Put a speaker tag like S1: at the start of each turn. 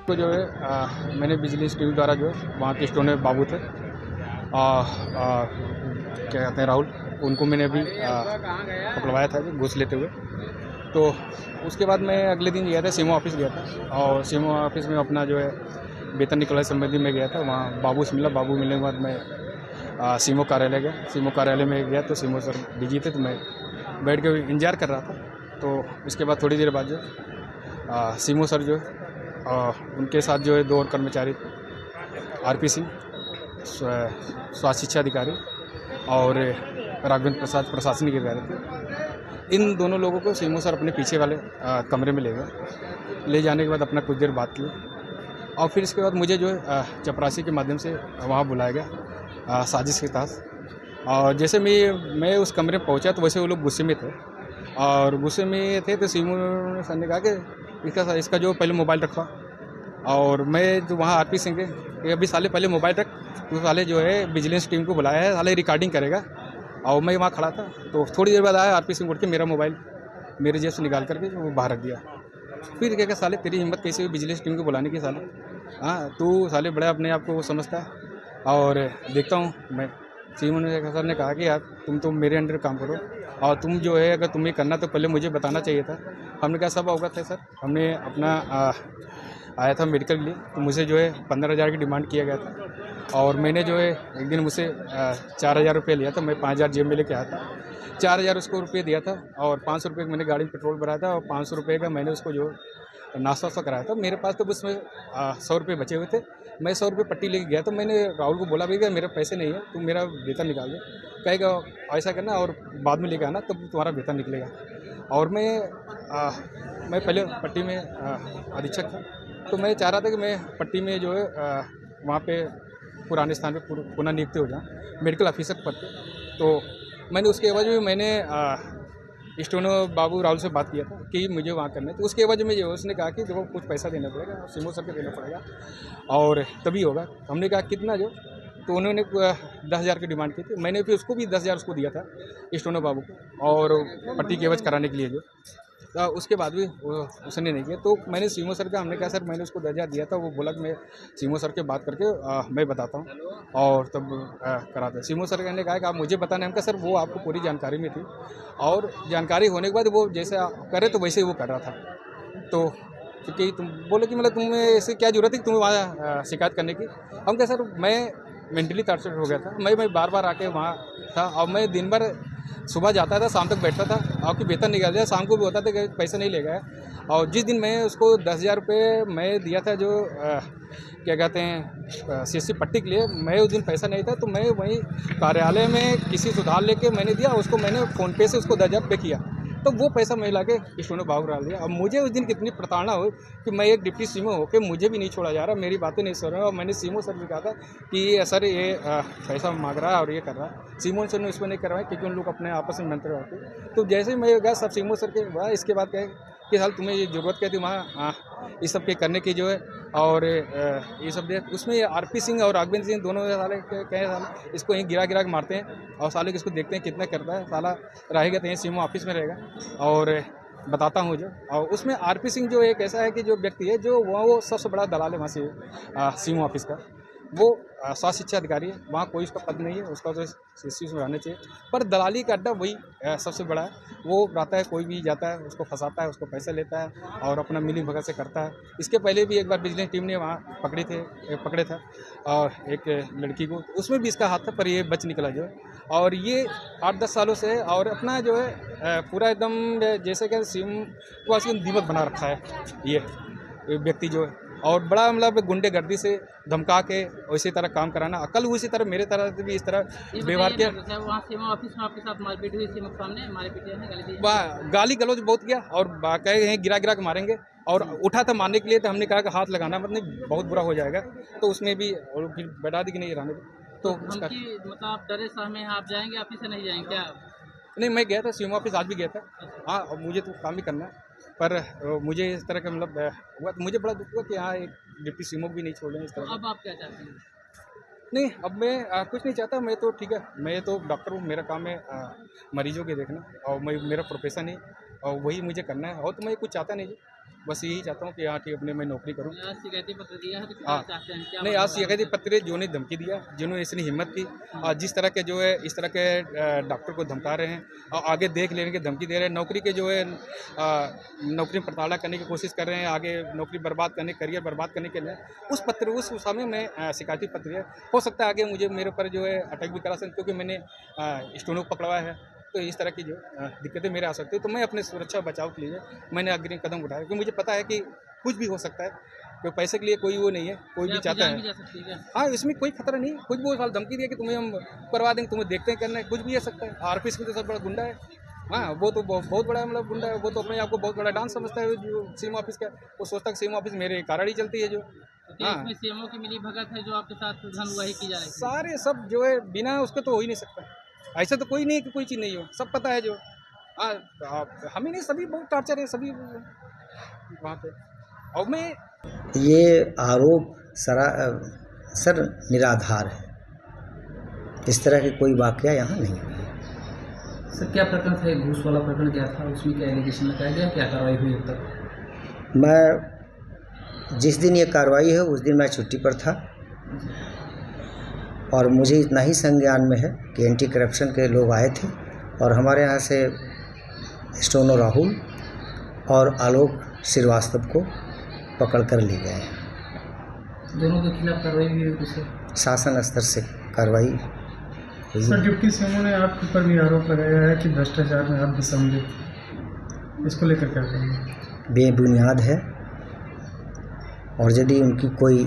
S1: तो जो है मैंने बिजली इंस्टीट्यूट द्वारा जो है वहाँ के स्टोर में बाबू थे क्या कहते हैं राहुल, उनको मैंने अभी पकड़वाया था घूस लेते हुए। तो उसके बाद मैं अगले दिन गया था, सीएमओ ऑफिस गया था और सीएमओ ऑफिस में अपना जो है वेतन निकलने संबंधी में गया था। वहाँ बाबू से मिला। बाबू मिलने के बाद मैं सीएमओ कार्यालय गया। सीएमओ कार्यालय में गया तो सीएमओ सर बिजी थे, तो मैं बैठ के इंतजार कर रहा था। तो उसके बाद थोड़ी देर बाद जो सीएमओ सर जो है उनके साथ जो है 2 और कर्मचारी आरपी सिंह स्वास्थ्य शिक्षा अधिकारी और राघवेंद्र प्रसाद प्रशासनिक अधिकारी थे। इन दोनों लोगों को सीएमओ सर अपने पीछे वाले कमरे में ले गए। ले जाने के बाद अपना कुछ देर बात की और फिर इसके बाद मुझे जो है चपरासी के माध्यम से वहाँ बुलाया गया साजिश के तहत। और जैसे मैं उस कमरे में पहुँचा तो वैसे वो लोग गुस्से में थे और गुस्से में थे। तो सीएमओ सर ने कहा कि इसका जो पहले मोबाइल रखा। और मैं जो वहाँ आरपी सिंह के अभी साले पहले मोबाइल रख, तो साले जो है विजिलेंस टीम को बुलाया है, साले रिकॉर्डिंग करेगा। और मैं वहाँ खड़ा था तो थोड़ी देर बाद आया आरपी सिंह उठ के मेरा मोबाइल मेरे जेब से निकाल करके वो बाहर रख दिया। फिर क्या साले तेरी हिम्मत कैसे हुई विजिलेंस टीम को बुलाने की साले? हाँ, तू साले बड़ा अपने आप को समझता है। और देखता हूँ मैं सीएमओ सर ने कहा कि यार तुम तो मेरे अंडर काम करो और तुम जो है अगर तुम्हें करना तो पहले मुझे बताना चाहिए था। हमने कहा सब अवगत है सर, हमने अपना आया था मेडिकल के लिए, तो मुझे जो है 15,000 की डिमांड किया गया था और मैंने जो है एक दिन मुझसे 4,000 रुपये लिया था। मैं 5,000 जेब में लेके आया था। 4,000 उसको रुपये दिया था और 500 रुपये मैंने गाड़ी में पेट्रोल भराया था और 500 रुपये का मैंने उसको जो नाश्ता वास्ता कराया था। मेरे पास तो उसमें 100 रुपये बचे हुए थे। मैं 100 रुपये पट्टी लेके गया तो मैंने राहुल को बोला भैया मेरे पैसे नहीं है, तुम मेरा वेतन निकाल दो। कहेगा ऐसा करना और बाद में लेके आना तब तुम्हारा वेतन निकलेगा। और मैं पहले पट्टी में अधीक्षक था, तो मैं चाह रहा था कि मैं पट्टी में जो है वहाँ पे पुराने स्थान पे पुनः नियुक्त हो जाऊँ मेडिकल ऑफिसर पद पे। तो मैंने उसके एवज में मैंने स्टोनो बाबू राहुल से बात किया था कि मुझे वहाँ करना है। तो उसके एवज में जो उसने कहा कि देखो कुछ पैसा देना पड़ेगा, सीएमओ सर को देना पड़ेगा और तभी होगा। हमने कहा कितना जो, तो उन्होंने 10,000 की डिमांड की थी। मैंने फिर उसको भी 10,000 उसको दिया था स्टोनो बाबू को और पट्टी के एवज कराने के लिए जो। तो उसके बाद भी उसने नहीं किया। तो मैंने सीएमओ सर का हमने कहा सर मैंने उसको 10,000 दिया था। वो बोला कि मैं सीएमओ सर के बात करके मैं बताता हूँ और तब कराते। सीएमओ सर ने कहा कि आप मुझे बताना है। हमका सर वो आपको पूरी जानकारी में थी और जानकारी होने के बाद वो जैसे करे तो वैसे ही वो कर रहा था। तो क्योंकि तुम बोले कि मतलब तुम्हें ऐसे क्या जरूरत है कि तुम्हें वहाँ शिकायत करने की। हम कहा सर मैं मेंटली टॉर्चर हो गया था। मैं बार बार आके वहाँ था और मैं दिन भर सुबह जाता था शाम तक बैठता था। आपकी वेतन निकाल दिया, शाम को भी होता था कि पैसा नहीं ले गया। और जिस दिन मैं उसको 10,000 रुपये मैं दिया था जो क्या कहते हैं सीएससी पट्टी के लिए, मैं उस दिन पैसा नहीं था तो मैं वहीं कार्यालय में किसी से उधार लेके मैंने दिया। उसको मैंने फ़ोनपे से उसको 10,000 पे किया तो वो पैसा मैं लाके स्टोनो बाबू डाल दिया। अब मुझे उस दिन कितनी प्रताड़ना हुई कि मैं एक डिप्टी सीएमओ होकर मुझे भी नहीं छोड़ा जा रहा, मेरी बातें नहीं सुन रहा। और मैंने सीएमओ सर से कहा था कि सर ये पैसा मांग रहा है और ये कर रहा है। सीएमओ सर ने इसमें नहीं करवाया क्योंकि उन लोग अपने आपस में मंत्र होते। तो जैसे ही मैं गया सब सीएमओ सर के बाद इसके बाद कहे कि हाल तुम्हें ये ज़रूरत क्या थी वहाँ इस सब के करने की जो है और ये सब दे। उसमें आरपी सिंह और राघवेंद्र सिंह दोनों साले कहे साले इसको यहीं गिरा के मारते हैं और साले इसको देखते हैं कितना करता है। साला रहेगा तो यहीं सीएमओ ऑफिस में रहेगा और बताता हूँ जो। और उसमें आरपी सिंह जो एक ऐसा है कि जो व्यक्ति है जो वो सबसे बड़ा दलाल है वहाँ से सीएमओ ऑफिस का। वो स्वास्थ्य शिक्षा अधिकारी है, वहाँ कोई उसका पद नहीं है, उसका तो सीएससी में रहना चाहिए। पर दलाली का अड्डा वही सबसे बड़ा है। वो रहता है, कोई भी जाता है उसको फंसाता है, उसको पैसे लेता है और अपना मिली भगत से करता है। इसके पहले भी एक बार विजिलेंस टीम ने वहाँ पकड़े था और एक लड़की को, उसमें भी इसका हाथ था पर ये बच निकला जो है। और ये 8-10 सालों से है और अपना जो है पूरा एकदम जैसे कि सीएम को दीमक बना रखा है ये व्यक्ति जो है। और बड़ा मतलब गुंडेगर्दी से धमका के उसी तरह काम कराना। कल उसी तरह मेरे तरह भी इस तरह व्यवहार किया।
S2: वहाँ सीएमओ ऑफिस में आपके साथ मारपीट हुई, सीएमओ के सामने मारपीट है,
S1: गाली गलौज बहुत किया और कहे हैं गिरा के मारेंगे और उठा था मारने के लिए। तो हमने कहा कि हाथ लगाना मतलब बहुत बुरा हो जाएगा। तो उसमें भी और फिर बैठा दी कि नहीं रहने दो। तो
S2: मतलब डरे सहमे आप जाएंगे ऑफिस से नहीं जाएंगे क्या?
S1: नहीं, मैं गया था सीएमओ ऑफिस, आज भी गया था। हाँ, मुझे तो काम ही करना है पर मुझे इस तरह का मतलब हुआ तो मुझे बड़ा दुख हुआ कि हाँ एक डिप्टी सीएमओ भी नहीं छोड़ रहे हैं इस तरह।
S2: तो अब आप क्या चाहते हैं?
S1: नहीं, अब मैं कुछ नहीं चाहता। मैं तो ठीक है, मैं तो डॉक्टर हूँ, मेरा काम है मरीजों के देखना और मैं मेरा प्रोफेशन है और वही मुझे करना है और तो मैं कुछ चाहता नहीं। बस यही चाहता हूँ कि हाँ ठीक अपने मैं नौकरी करूँ।
S2: शिकायती पत्र दिया है तो क्या
S1: हाँ।
S2: चाहते हैं क्या
S1: नहीं, आज शिकायती पत्र जिन्होंने धमकी दिया, जिन्होंने इतनी हिम्मत की, जिस तरह के जो है इस तरह के डॉक्टर को धमका रहे हैं और आगे देख लेने की धमकी दे रहे हैं, नौकरी के जो है नौकरी प्रताड़ना करने की कोशिश कर रहे हैं, आगे नौकरी बर्बाद करने, करियर बर्बाद करने के लिए उस समय में शिकायती पत्र है। हो सकता है आगे मुझे मेरे ऊपर जो है अटैक भी करा सकते, क्योंकि मैंने स्टोनो को पकड़वाया है, तो इस तरह की जो दिक्कतें मेरे आ सकती है। तो मैं अपने सुरक्षा बचाव के लिए मैंने अग्रिम कदम उठाया, क्योंकि मुझे पता है कि कुछ भी हो सकता है, तो पैसे के लिए कोई वो नहीं है, कोई भी चाहता है। हाँ, इसमें कोई खतरा नहीं, कुछ भी साल धमकी दिया कि तुम्हें हम करवा देंगे, तुम्हें देखते हैं करना है, कुछ भी हो सकता है। आरपीएस में तो सब बड़ा गुंडा है। हाँ, वो तो बहुत बड़ा मतलब गुंडा है, वो तो अपने आप को बहुत बड़ा डांस समझता है। जो सीएम ऑफिस का, वो सोचता है सीएम ऑफिस मेरे कारण ही चलती है जो।
S2: हाँ, इसमें सीएमओ की मिली भगत है जो आपके साथ धनवाही की जा रही है।
S1: सारे सब जो है बिना उसके तो हो ही नहीं सकता, ऐसा तो कोई नहीं कि कोई चीज़ नहीं हो, सब पता है जो। हाँ, हम ही नहीं, सभी बहुत टॉर्चर है सभी वहाँ पे। और मैं
S3: ये आरोप सर निराधार है, इस तरह के कोई वाकया यहाँ नहीं हुई है।
S2: सर क्या प्रकरण था, घूस वाला प्रकरण क्या था, उसमें क्या एलिगेशन लगाया गया, क्या कार्रवाई हुई अब तक?
S3: मैं जिस दिन ये कार्रवाई है उस दिन मैं छुट्टी पर था, और मुझे इतना ही संज्ञान में है कि एंटी करप्शन के लोग आए थे और हमारे यहाँ से स्टोनो राहुल और आलोक श्रीवास्तव को पकड़ कर ले गए हैं।
S2: दोनों के खिलाफ कार्रवाई भी हुई उसे?
S3: शासन स्तर से कार्रवाई हुई।
S4: सर, डिप्टी सीएम ने आपके ऊपर भी आरोप लगाया है कि भ्रष्टाचार में आप भी सम्मिलित, इसको लेकर क्या कहेंगे?
S3: बेबुनियाद है, और यदि उनकी कोई